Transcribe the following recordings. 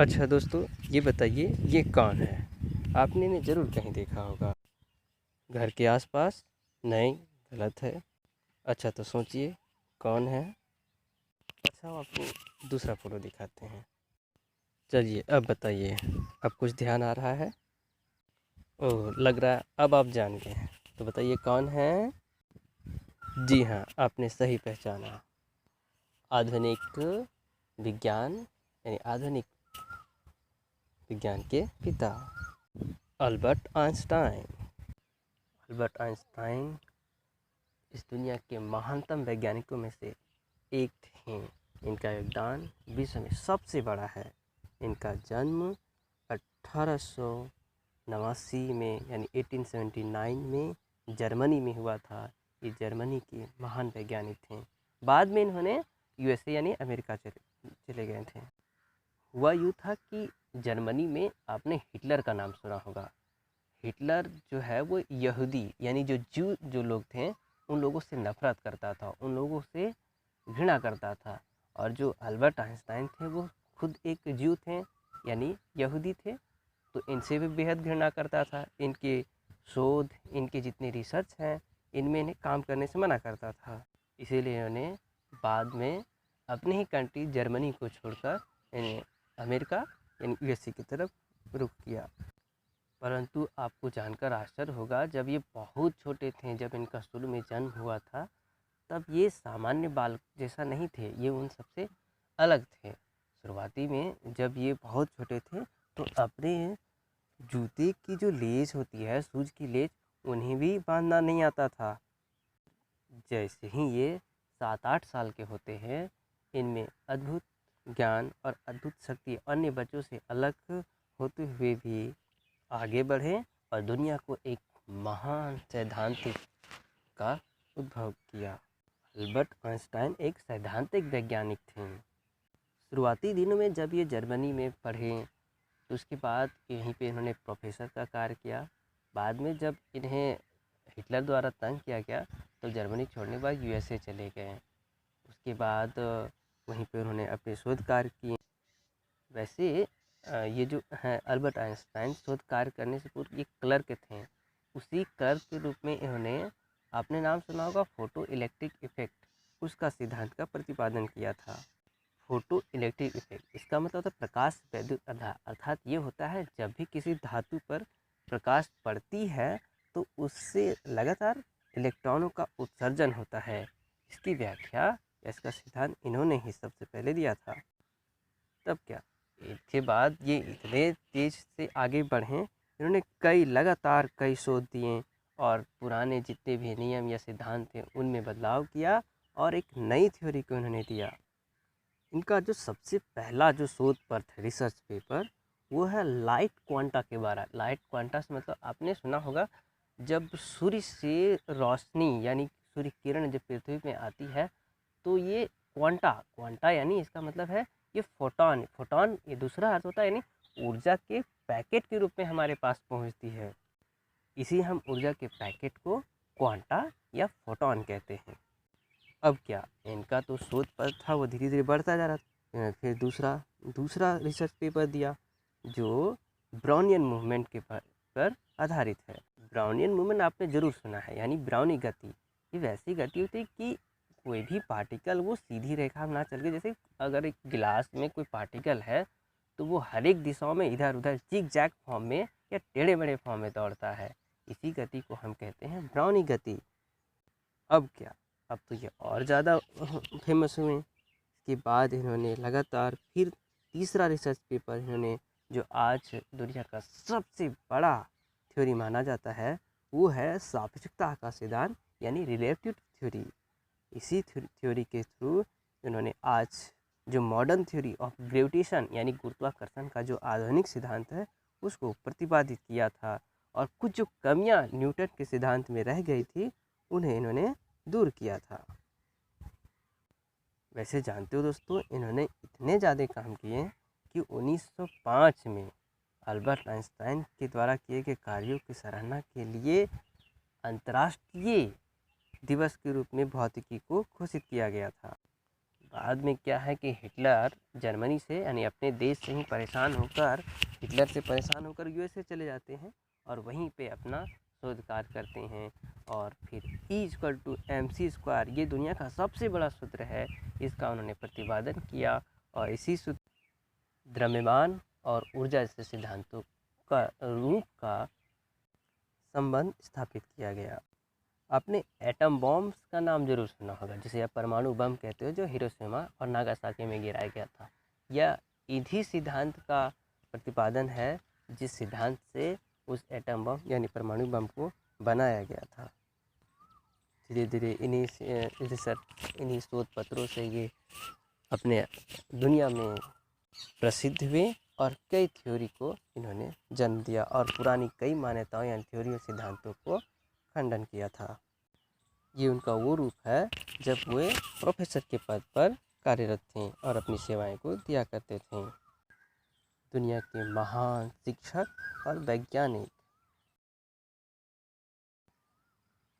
अच्छा दोस्तों, ये बताइए ये कौन है? आपने इन्हें ज़रूर कहीं देखा होगा। घर के आसपास? नहीं, गलत है। अच्छा तो सोचिए कौन है? अच्छा हम आपको दूसरा फ़ोटो दिखाते हैं। चलिए अब बताइए, अब कुछ ध्यान आ रहा है? ओह, लग रहा है अब आप जान गए हैं। तो बताइए कौन है? जी हाँ, आपने सही पहचाना। आधुनिक विज्ञान यानी आधुनिक विज्ञान के पिता अल्बर्ट आइंस्टाइन। अल्बर्ट आइंस्टाइन इस दुनिया के महानतम वैज्ञानिकों में से एक थे। इनका योगदान विश्व में सबसे बड़ा है। इनका जन्म 1889 में यानी 1879 में जर्मनी में हुआ था। ये जर्मनी के महान वैज्ञानिक थे। बाद में इन्होंने यूएसए यानी अमेरिका चले गए थे। हुआ यूँ था कि जर्मनी में आपने हिटलर का नाम सुना होगा। हिटलर जो है वो यहूदी यानी जो लोग थे उन लोगों से नफ़रत करता था, उन लोगों से घृणा करता था। और जो अल्बर्ट आइंस्टाइन थे वो खुद एक ज्यू थे यानी यहूदी थे, तो इनसे भी बेहद घृणा करता था। इनके शोध, इनके जितने रिसर्च हैं, इनमें इन्हें काम करने से मना करता था। इसीलिए इन्होंने बाद में अपने ही कंट्री जर्मनी को छोड़कर इन्हें अमेरिका यानी यूएसए की तरफ रुख किया। परंतु आपको जानकर आश्चर्य होगा, जब ये बहुत छोटे थे, जब इनका शुरू में जन्म हुआ था, तब ये सामान्य बालक जैसा नहीं थे, ये उन सबसे अलग थे। शुरुआती में जब ये बहुत छोटे थे तो अपने जूते की जो लेस होती है, शूज की लेस, उन्हें भी बांधना नहीं आता था। जैसे ही ये 7-8 साल के होते हैं, इनमें अद्भुत ज्ञान और अद्भुत शक्ति अन्य बच्चों से अलग होते हुए भी आगे बढ़े और दुनिया को एक महान सैद्धांतिक का उद्भव किया। अल्बर्ट आइंस्टाइन एक सैद्धांतिक वैज्ञानिक थे। शुरुआती दिनों में जब ये जर्मनी में पढ़े तो उसके बाद यहीं पे इन्होंने प्रोफेसर का कार्य किया। बाद में जब इन्हें हिटलर द्वारा तंग किया गया तो जर्मनी छोड़ने के बाद यूएसए चले गए। उसके बाद वहीं पे उन्होंने अपने शोध कार्य किए। वैसे ये जो हैं अल्बर्ट आइंस्टाइन, शोध कार्य करने से पूर्व ये क्लर्क थे। उसी क्लर्क के रूप में इन्होंने, आपने नाम सुना होगा फोटो इलेक्ट्रिक इफेक्ट, उसका सिद्धांत का प्रतिपादन किया था। फोटो इलेक्ट्रिक इफेक्ट इसका मतलब होता है प्रकाश वैद्युत आधार। अर्थात ये होता है जब भी किसी धातु पर प्रकाश पड़ती है तो उससे लगातार इलेक्ट्रॉनों का उत्सर्जन होता है। इसकी व्याख्या या इसका सिद्धांत इन्होंने ही सबसे पहले दिया था। तब क्या, इसके बाद ये इतने तेज से आगे बढ़े, इन्होंने लगातार कई शोध दिए और पुराने जितने भी नियम या सिद्धांत थे उनमें बदलाव किया और एक नई थ्योरी को उन्होंने दिया। इनका जो सबसे पहला जो शोध पत्र है, रिसर्च पेपर, वो है लाइट क्वांटा के बारे। लाइट क्वांटा से मतलब आपने सुना होगा, जब सूर्य से रोशनी यानी सूर्य किरण जब पृथ्वी में आती है तो ये क्वांटा, क्वांटा यानी इसका मतलब है ये फोटॉन। फोटॉन ये दूसरा अर्थ होता है यानी ऊर्जा के पैकेट के रूप में हमारे पास पहुंचती है। इसी हम ऊर्जा के पैकेट को क्वांटा या फोटॉन कहते हैं। अब क्या, इनका तो शोध पत्र था वो धीरे धीरे बढ़ता जा रहा था। फिर दूसरा दूसरा रिसर्च पेपर दिया जो ब्राउनियन मूवमेंट के पर आधारित है। ब्राउनियन मूवमेंट आपने ज़रूर सुना है, यानी ब्राउनी गति। ये वैसी गति होती है कि कोई भी पार्टिकल वो सीधी रेखा में ना चल के, जैसे अगर एक गिलास में कोई पार्टिकल है तो वो हर एक दिशाओं में इधर उधर जिग जैग फॉर्म में या टेढ़े मेढ़े फॉर्म में दौड़ता है। इसी गति को हम कहते हैं ब्राउनी गति। अब क्या, अब तो ये और ज़्यादा फेमस हुए। इसके बाद इन्होंने लगातार फिर तीसरा रिसर्च पेपर इन्होंने, जो आज दुनिया का सबसे बड़ा थ्योरी माना जाता है, वो है सापेक्षता का सिद्धांत यानी रिलेटिव थ्योरी। इसी थ्योरी के थ्रू इन्होंने आज जो मॉडर्न थ्योरी ऑफ ग्रेविटेशन यानी गुरुत्वाकर्षण का जो आधुनिक सिद्धांत है उसको प्रतिपादित किया था। और कुछ जो कमियां न्यूटन के सिद्धांत में रह गई थी उन्हें इन्होंने दूर किया था। वैसे जानते हो दोस्तों, इन्होंने इतने ज़्यादा काम किए कि 1905 में अल्बर्ट आइंस्टाइन के द्वारा किए गए कार्यों की सराहना के लिए अंतर्राष्ट्रीय दिवस के रूप में भौतिकी को घोषित किया गया था। बाद में क्या है कि हिटलर जर्मनी से यानी अपने देश से ही परेशान होकर, हिटलर से परेशान होकर यूएसए चले जाते हैं और वहीं पे अपना शोध कार्य करते हैं। और फिर E=mc², ये दुनिया का सबसे बड़ा सूत्र है, इसका उन्होंने प्रतिपादन किया और इसी सूत्र द्रव्यमान और ऊर्जा जैसे सिद्धांतों का रूप का संबंध स्थापित किया गया। आपने एटम बॉम्ब्स का नाम जरूर सुना होगा, जिसे आप परमाणु बम कहते हो, जो हिरोशिमा और नागासाकी में गिराया गया था। यह इसी सिद्धांत का प्रतिपादन है जिस सिद्धांत से उस एटम बम यानी परमाणु बम को बनाया गया था। धीरे धीरे इन्हीं शोध पत्रों से ये अपने दुनिया में प्रसिद्ध हुए और कई थ्योरी को इन्होंने जन्म दिया और पुरानी कई मान्यताओं यानी थ्योरी और सिद्धांतों को खंडन किया था। ये उनका वो रूप है जब वे प्रोफेसर के पद पर कार्यरत थे और अपनी सेवाएं को दिया करते थे। दुनिया के महान शिक्षक और वैज्ञानिक,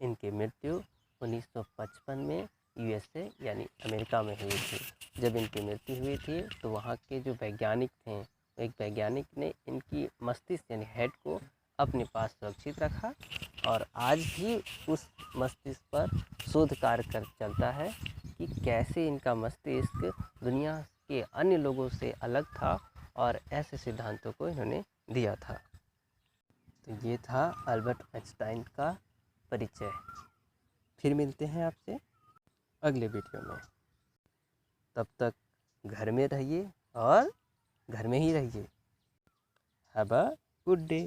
इनकी मृत्यु 1955 में यूएसए यानी अमेरिका में हुई थी। जब इनकी मृत्यु हुई थी तो वहाँ के जो वैज्ञानिक थे, एक वैज्ञानिक ने इनकी मस्तिष्क यानी हेड को अपने पास सुरक्षित रखा और आज भी उस मस्तिष्क पर शोध कार्य कर चलता है कि कैसे इनका मस्तिष्क दुनिया के अन्य लोगों से अलग था और ऐसे सिद्धांतों को इन्होंने दिया था। तो ये था अल्बर्ट आइंस्टाइन का परिचय। फिर मिलते हैं आपसे अगले वीडियो में। तब तक घर में रहिए और घर में ही रहिए। Have a good day.